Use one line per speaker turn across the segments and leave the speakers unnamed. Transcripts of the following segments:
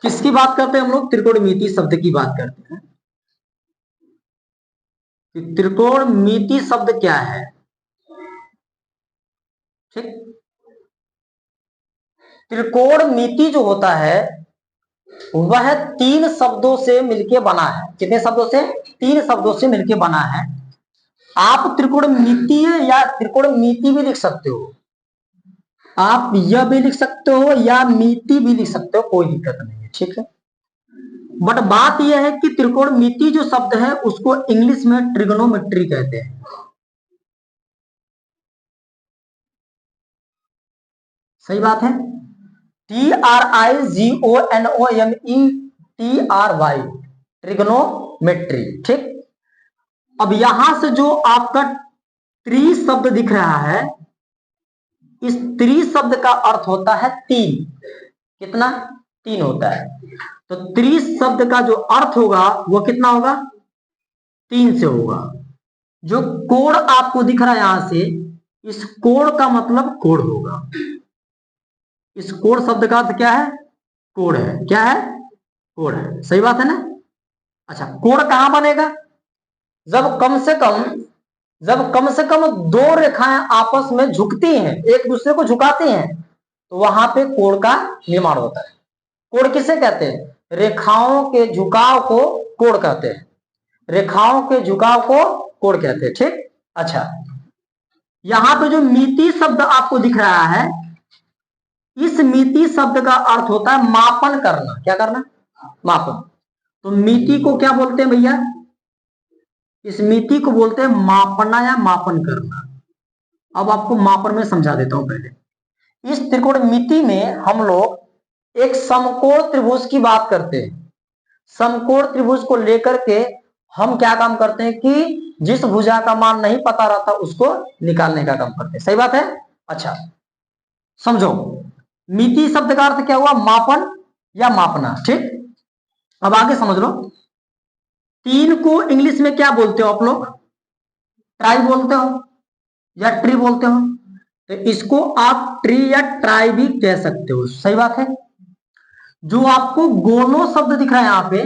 किसकी बात करते हैं हम लोग? त्रिकोणमिति शब्द की बात करते हैं कि त्रिकोणमिति शब्द क्या है। ठीक, त्रिकोणमिति जो होता है वह 3 शब्दों से मिलके बना है। कितने शब्दों से? 3 शब्दों से मिलके बना है। आप त्रिकोणमिति या त्रिकोणमिति भी लिख सकते हो, आप यह भी लिख सकते हो या मिति भी लिख सकते हो, कोई दिक्कत नहीं है। ठीक है, बट बात यह है कि त्रिकोणमिति जो शब्द है उसको इंग्लिश में ट्रिग्नोमेट्री कहते हैं। सही बात है। TRIGONOMETRY, trigonometry. ठीक, अब यहां से जो आपका त्रि शब्द दिख रहा है, इस त्रि शब्द का अर्थ होता है 3। कितना? 3 होता है। तो त्रि शब्द का जो अर्थ होगा वो कितना होगा? 3 से होगा। जो कोण आपको दिख रहा है यहां से, इस कोण का मतलब कोण होगा। इस कोण शब्द का अर्थ क्या है? कोण है। क्या है? कोण है। सही बात है ना? अच्छा, कोण कहां बनेगा? जब कम से कम 2 रेखाएं आपस में झुकती हैं, एक दूसरे को झुकाती हैं, तो वहां पे कोण का निर्माण होता है। कोण किसे कहते हैं? रेखाओं के झुकाव को कोण कहते हैं। रेखाओं के झुकाव को कोण कहते हैं। ठीक, अच्छा, यहां पे जो मिति शब्द आपको दिख रहा है, इस मिति शब्द का अर्थ होता है मापन करना। क्या करना? मापन। तो मिति को क्या बोलते हैं भैया? इस मिति को बोलते हैं मापना या मापन करना। अब आपको मापन में समझा देता हूं। पहले इस त्रिकोणमिति में हम लोग एक समकोण त्रिभुज की बात करते हैं। समकोण त्रिभुज को लेकर के हम क्या काम करते हैं कि जिस भुजा का मान नहीं पता रहता उसको निकालने का काम करते हैं। सही बात है। अच्छा, समझो, मिति शब्द का अर्थ क्या हुआ? मापन या मापना। ठीक, अब आगे समझ लो। 3 को इंग्लिश में क्या बोलते हो आप लोग? ट्राई बोलते हो या ट्री बोलते हो? तो इसको आप ट्री या ट्राई भी कह सकते हो। सही बात है। जो आपको गोनो शब्द दिख रहा है यहां पे,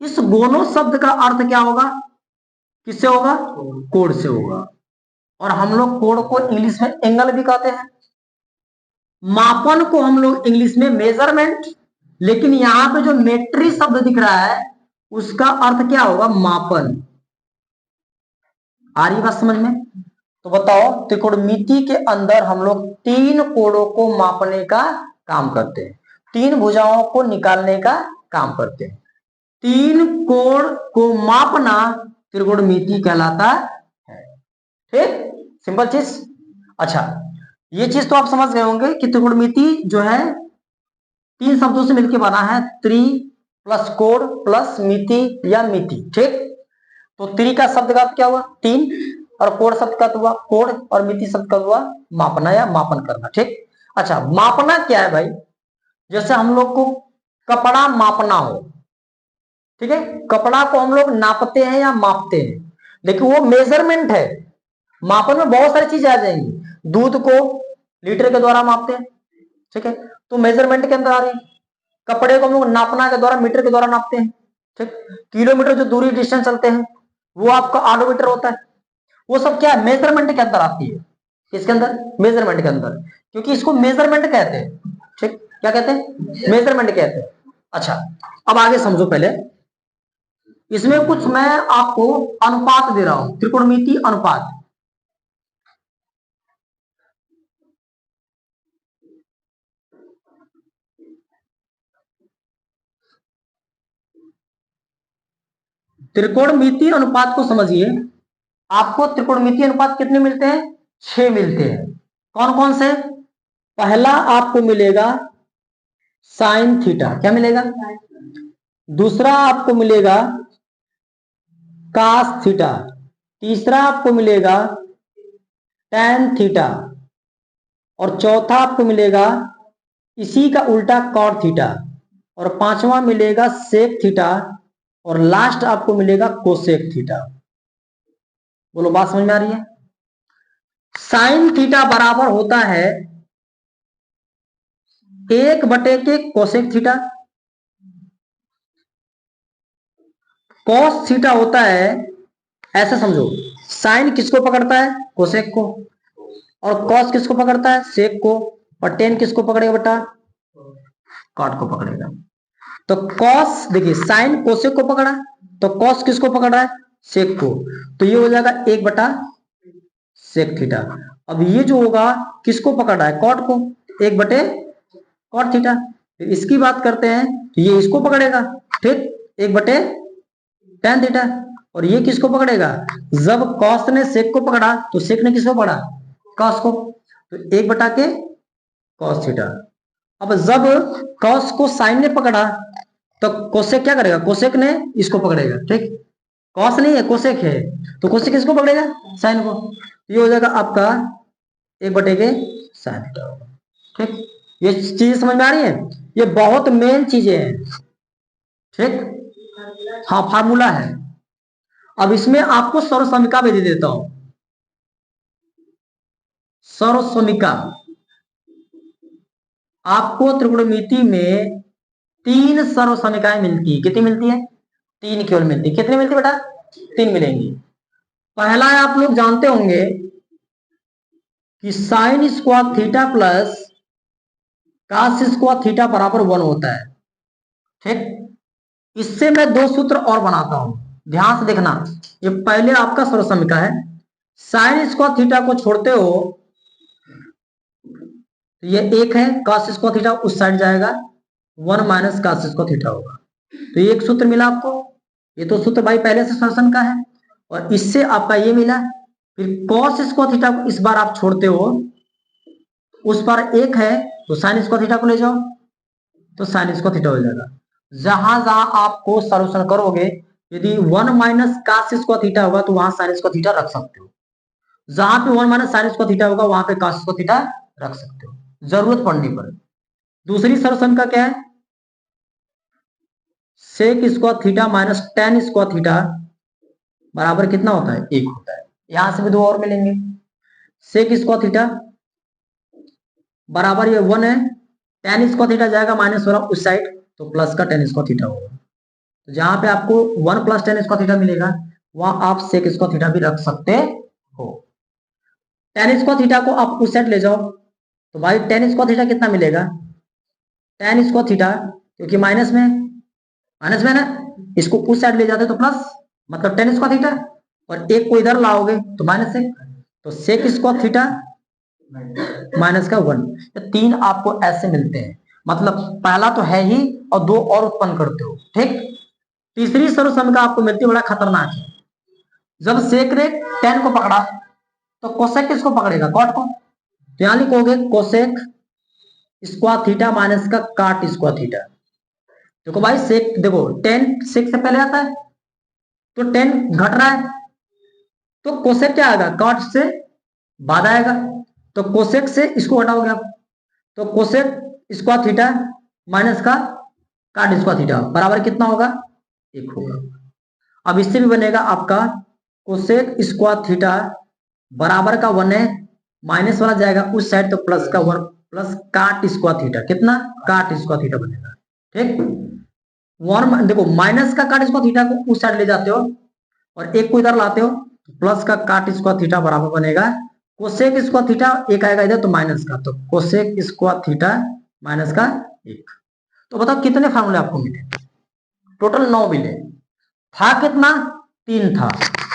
इस गोनो शब्द का अर्थ क्या होगा? किससे होगा? कोण से होगा। और हम लोग कोण को इंग्लिश में एंगल भी कहते हैं। मापन को हम लोग इंग्लिश में मेजरमेंट, लेकिन यहां पे जो मेट्री शब्द दिख रहा है उसका अर्थ क्या होगा? मापन। आ रही बात समझ में? तो बताओ, त्रिकोणमिति के अंदर हम लोग 3 कोणों को मापने का काम करते हैं, 3 भुजाओं को निकालने का काम करते हैं। 3 कोण को मापना त्रिकोणमिति कहलाता है। ठीक, सिंपल चीज। अच्छा, ये चीज तो आप समझ गए होंगे कि त्रिकोणमिति जो है 3 शब्दों से मिलकर बना है। त्रि प्लस कोण प्लस मिति या मिति। ठीक, तो त्रि का शब्द का क्या हुआ? 3, और कोण शब्द का हुआ कोण, और मिति शब्द का हुआ मापना या मापन करना। ठीक, अच्छा, मापना क्या है भाई? जैसे हम लोग को कपड़ा मापना हो, ठीक है, कपड़ा को हम लोग नापते हैं या मापते हैं, लेकिन वो मेजरमेंट है। मापन में बहुत सारी चीजें आ जाएंगी। दूध को लीटर के द्वारा मापते हैं, ठीक है, तो मेजरमेंट के अंदर आ रही है। कपड़े को हम लोग नापना के द्वारा, मीटर के द्वारा नापते हैं। ठीक, किलोमीटर जो दूरी डिस्टेंस चलते हैं वो आपका ऑडोमीटर होता है। वो सब क्या है? मेजरमेंट के अंदर आती है। किसके अंदर? मेजरमेंट के अंदर, क्योंकि इसको मेजरमेंट कहते हैं। ठीक, क्या कहते हैं? मेजरमेंट कहते हैं। अच्छा, अब आगे समझो। पहले इसमें कुछ मैं आपको अनुपात दे रहा हूं, त्रिकोणमिति अनुपात। त्रिकोणमिति अनुपात को समझिए। आपको त्रिकोणमिति अनुपात कितने मिलते हैं? 6 मिलते हैं। कौन कौन से? पहला आपको मिलेगा साइन थीटा। क्या मिलेगा? दूसरा आपको मिलेगा कास थीटा। तीसरा आपको मिलेगा टैन थीटा। और चौथा आपको मिलेगा इसी का उल्टा कॉट थीटा। और पांचवा मिलेगा सेक थीटा। और लास्ट आपको मिलेगा कोसेक थीटा। बोलो, बात समझ में आ रही है? साइन थीटा बराबर होता है 1/के कोसेक थीटा। कॉस थीटा होता है, ऐसा समझो, साइन किसको पकड़ता है? कोसेक को। और कॉस किसको पकड़ता है? सेक को। और टेन किसको पकड़ेगा बेटा? कॉट को पकड़ेगा। तो कॉस, देखिए साइन कोसेक को पकड़ा, तो कॉस किसको पकड़ रहा है? सेक को। तो ये हो जाएगा 1 बटा सेक थीटा। अब ये जो होगा किसको पकड़ रहा है? कॉट को। 1 बटे कॉट थीटा। फिर इसकी बात करते हैं तो ये इसको पकड़ेगा, ठीक, 1 बटे टेन थीटा। और ये किसको पकड़ेगा? जब कॉस ने सेक को पकड़ा तो सेक ने किसको पकड़ा? कॉस को। तो 1 बटा के कॉस थीटा। अब जब कॉस को साइन ने पकड़ा तो कोसेक क्या करेगा? कोसेक ने इसको पकड़ेगा, ठीक, कॉस नहीं है कोसेक है, तो कोसेक किसको पकड़ेगा? साइन को। ये हो जाएगा आपका 1 बटे के साइन थीटा होगा, ठीक। ये चीज समझ में आ रही है? ये बहुत मेन चीजें हैं, ठीक। हाँ, फार्मूला है। अब इसमें आपको सर्वसमीका भी दे देता हूं। सर्वसमीका आपको त्रिकोणमिति में 3 सर्वसमीकाएं मिलती है। कितनी मिलती है? 3 केवल मिलती है। कितनी मिलती है बेटा? 3 मिलेंगी। पहला है, आप लोग जानते होंगे कि sine square theta plus cos square theta बराबर 1 होता है, ठीक। इससे मैं 2 सूत्र और बनाता हूं, ध्यान से देखना। ये पहले आपका सर्वसमीका है। साइन स्क्वायर थीटा को छोड़ते हो तो ये 1 है, कास स्क्वायर थीटा उस साइड जाएगा, 1 माइनस कास स्क्वायर थीटा होगा। तो ये एक सूत्र मिला आपको। ये तो सूत्र भाई पहले से सर्वसम का है। और इससे आपका ये मिला। फिर कॉस स्क्वायर थीटा को इस बार आप छोड़ते हो, उस पर 1 है तो साइन स्क्वायर थीटा को ले जाओ, तो साइन स्क्वायर थीटा हो जाएगा। जहां जहां आपको सॉल्यूशन करोगे, यदि 1 माइनस कास स्क्वायर थीटा होगा तो वहां साइन स्क्वायर थीटा रख सकते हो। जहां पे 1 माइनस साइन स्क्वायर थीटा होगा वहां पे कास स्क्वायर थीटा रख सकते हो, जरूरत पड़ने पर। दूसरी सर्वसम का क्या है? Sec square theta minus tan square theta बराबर कितना होता है? 1 होता है। यहां से भी 2 और मिलेंगे। सेक स्क्वायर थीटा बराबर ये 1 है, टेन स्क्वायर थीटा जाएगा माइनस वाला उस साइड, तो प्लस का टेन स्क्वायर थीटा होगा। तो जहां पे आपको 1 प्लस टेन स्क्वायर थीटा मिलेगा वहां आप सेक स्क्वायर थीटा भी रख सकते हो। टेन स्क्वायर थीटा को आप उस साइड ले जाओ तो भाई टेन स्क्वायर थीटा कितना मिलेगा? टेन स्क्वायर थीटा, क्योंकि माइनस में ना, इसको उस साइड ले जाते तो प्लस, मतलब टेन स्क्वायर थीटा, और 1 को इधर लाओगे तो माइनस 1, तो सेक स्क्वायर थीटा माइनस का 1। तो 3 आपको ऐसे मिलते हैं। मतलब पहला तो है ही और 2 और उत्पन्न करते हो, ठीक। तीसरी सर्वसमीका आपको मिलती है, बड़ा खतरनाक है। जब सेक ने 10 को पकड़ा तो कोसेक किसको पकड़ेगा? कॉट को। तो यहां लिखोगे कोसेक स्क्वायर थीटा माइनस का काट स्क्वायर थीटा। देखो भाई सेक, देखो 10 सेक से पहले आता है तो 10 घट रहा है, तो कोसेक क्या आएगा? काट से बाद आएगा। तो कोसेक से इसको हटाओगे आप, तो कोसेक स्क्वायर थीटा माइनस का काट स्क्वायर थीटा बराबर कितना होगा? 1 होगा। अब इससे भी बनेगा आपका कोसेक स्क्वायर थीटा बराबर का 1 है, माइनस वाला जाएगा उस साइड तो प्लस का 1 प्लस काट स्क्वायर थीटा, कितना? काट स्क्वायर थीटा बनेगा, ठीक। 1 देखो माइनस का काट स्क्वायर थीटा को उस साइड ले जाते हो और 1 को इधर लाते हो तो प्लस का काट स्क्वायर थीटा बराबर बनेगा कोसेक स्क्वायर थीटा, 1 आएगा इधर तो माइनस का, तो कोसेक स्क्वायर थीटा माइनस का 1। तो बताओ कितने फार्मूले आपको मिले? टोटल 9 मिले। था कितना? 3 था।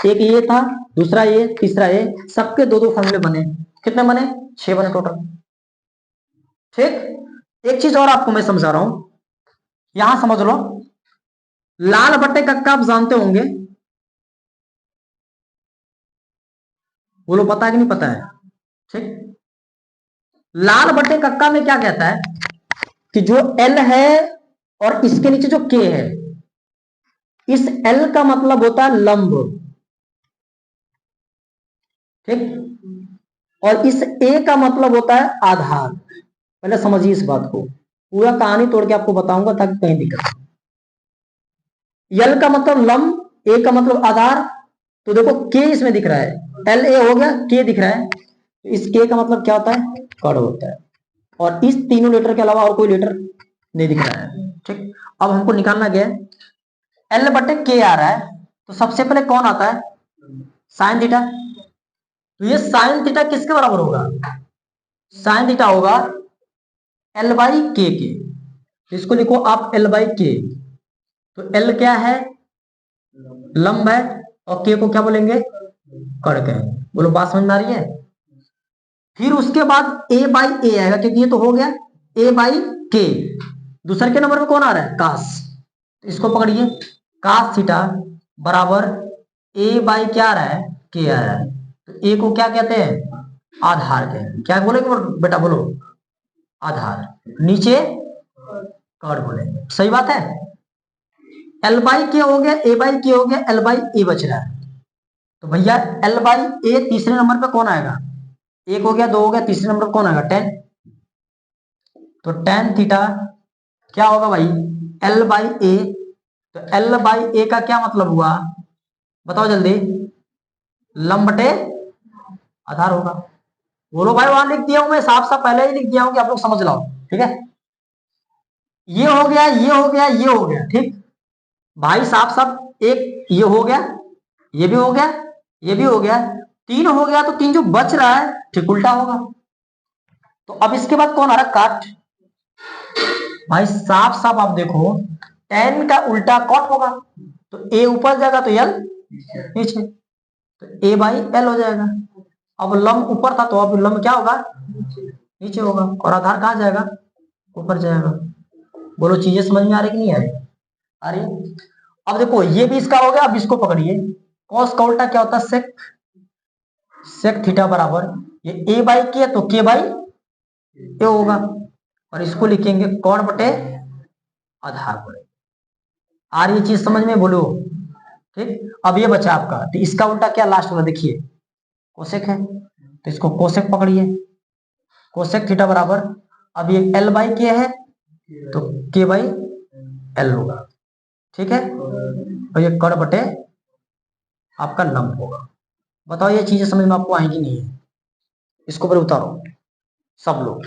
एक ये था, दूसरा ये, तीसरा ये, सबके 2-2 फार्मूले बने। कितने बने? 6 बने टोटल, ठीक। एक चीज और आपको मैं समझा रहा हूं, यहां समझ लो। लाल बट्टे कक्का आप जानते होंगे, बोलो पता है कि नहीं पता है? ठीक। लाल बट्टे कक्का में क्या कहता है कि जो एल है और इसके नीचे जो के है, इस एल का मतलब होता है लंब, ठीक, और इस ए का मतलब होता है आधार। पहले समझिए इस बात को, पूरा कहानी तोड़ के आपको बताऊंगा ताकि कहीं दिक्कत। एल का मतलब लंब, ए का मतलब आधार। तो देखो के इसमें दिख रहा है, एल ए हो गया, के दिख रहा है, तो इस के का मतलब क्या होता है? कड़ होता है। और इस तीनों लेटर के अलावा और कोई लेटर नहीं दिख रहा है, ठीक। अब हमको निकालना क्या है? एल बटे के आ रहा है, तो सबसे पहले कौन आता है? Sine theta. तो ये साइन थीटा किसके बराबर होगा? साइन थीटा होगा एल बाई के। इसको लिखो आप एल बाई के। तो एल क्या है? लंब है, और के को क्या बोलेंगे? कड़ कहेंगे। बोलो बात समझ में आ रही है? फिर उसके बाद ए बाई ए आएगा, क्योंकि ये तो हो गया ए बाई के। दूसरे के नंबर पे कौन आ रहा है? कास। इसको पकड़िए, कास थीटा बराबर ए बाई क्या आ रहा है? के आ रहा है। तो ए को क्या कहते हैं? आधार कहते हैं। क्या बोलेंगे बेटा? बोलो आधार। नीचे कड़ बोलेंगे। सही बात है। एल बाई के हो गया, ए बाई के हो गया, एल बाई ए बच रहा है। तो भैया एल बाई ए तीसरे नंबर पे कौन आएगा? एक हो गया, दो हो गया, तीसरे नंबर पे कौन आएगा? टेन। तो टेन थीटा क्या होगा भाई? एल बाई ए। तो एल बाई ए का क्या मतलब हुआ? बताओ जल्दी। लंब बटे आधार होगा। बोलो भाई, वहां लिख दिया हूं मैं, साफ साफ पहले ही लिख दिया हूं कि आप लोग समझ लो। ठीक है, ये हो गया, ये हो गया, ये हो गया। ठीक भाई, साफ साफ एक ये हो गया, ये भी हो गया, ये भी हो गया, तीन हो गया। तो तीन जो बच रहा है ठीक उल्टा होगा। तो अब इसके बाद कौन आ रहा है? काट। भाई साफ साफ आप देखो, टेन का उल्टा कॉट होगा। तो ए ऊपर जाएगा तो एल नीचे, तो ए बाई एल हो जाएगा। अब लंब ऊपर था, तो अब लंब क्या होगा? नीचे होगा। और आधार कहां जाएगा? ऊपर जाएगा। बोलो चीजें समझ में आ रही कि नहीं आ रही? आ रही। अब देखो ये भी इसका हो गया। अब इसको पकड़िए, कॉस का उल्टा क्या होता है? सेक। सेक थीटा बराबर ये ए बाई के, तो के बाई ए होगा। और इसको लिखेंगे कौन बटे आधार बटे। आ रही चीज समझ में? बोलो। ठीक, अब ये बचा आपका, तो इसका उल्टा क्या लास्ट में? देखिए कोसेक है, तो इसको कोसेक पकड़िए। कोसेक थीटा बराबर, अब ये एल बाई के है, तो के बाई एल होगा। ठीक है, और ये कड़ बटे आपका लंब होगा। बताओ ये चीजें समझ में आपको आएगी नहीं है? इसको पर उतारो सब लोग।